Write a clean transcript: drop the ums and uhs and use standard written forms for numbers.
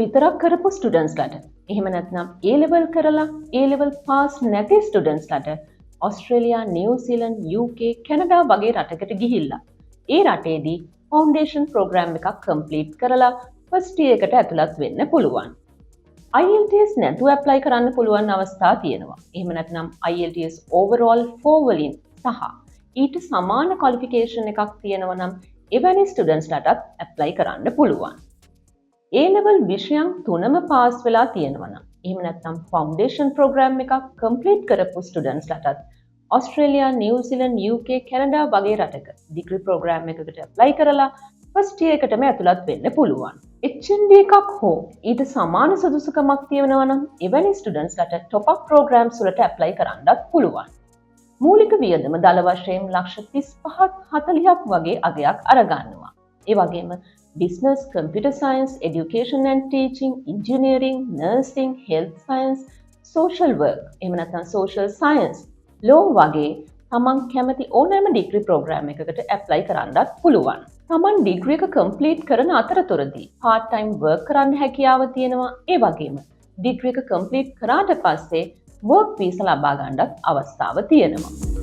විතරක් කරපු ස්ටුඩන්ට්ස්ලාට එහෙම නැත්නම් A level කරලා A level pass නැති ස්ටුඩන්ට්ස්ලාට ඔස්ට්‍රේලියා, නිව්සීලන්ත, UK, කැනඩා වගේ රටකට ගිහිල්ලා ඒ රටේදී ෆවුන්ඩේෂන් ප්‍රෝග්‍රෑම් එකක් කම්ප්ලීට් කරලා ෆස්ට් ඉයර් එකට ඇතුළත් වෙන්න පුළුවන්. IELTS නැතුව ඇප්ලයි කරන්න පුළුවන් අවස්ථා තියෙනවා. එහෙම නැත්නම් IELTS overall 4 වලින් සහ ඊට සමාන ක්වොලිෆිකේෂන් එකක් තියෙනවා නම් එවැනි ස්ටුඩන්ට්ස්ලාටත් ඇප්ලයි කරන්න පුළුවන්. A level විෂයන් 3ම පාස් වෙලා තියෙනවා නම් එහෙම නැත්නම් ෆවුන්ඩේෂන් ප්‍රෝග්‍රෑම් එකක් කම්ප්ලීට් කරපු ස්ටුඩන්ට්ස්ලාටත් ඔස්ට්‍රේලියා, නිව්සීලන්ත, UK, කැනඩා වගේ රටක ඩිග්‍රී ප්‍රෝග්‍රෑම් එකකට ඇප්ලයි කරලා ෆස්ට් ඉයර් එකටම ඇතුළත් වෙන්න පුළුවන්. HND එකක් හෝ ඊට සමාන සුදුසුකමක් තියෙනවා නම් එවැනි ස්ටුඩන්ට්ස්ලාට টপ අප් ප්‍රෝග්‍රෑම්ස් වලට ඇප්ලයි කරන්නත් පුළුවන්. මූලික වියදම දල වශයෙන් ලක්ෂ 35-40ක් වගේ අගයක් අරගන්නවා. ඒ වගේම business, computer science, education and teaching, engineering, nursing, health science, social work, එහෙම නැත්නම් social science, law වගේ තමන් කැමති ඕනෑම ඩිග්‍රී ප්‍රෝග්‍රෑම් එකකට ඇප්ලයි කරන්නත් පුළුවන්. තමන් ඩිග්‍රී එක කම්ප්ලීට් කරන අතරතුරදී part time work කරන්න හැකියාව තියෙනවා. ඒ වගේම ඩිග්‍රී එක කම්ප්ලීට් කරාට පස්සේ work visa ලබා ගන්නත් අවස්ථාව තියෙනවා.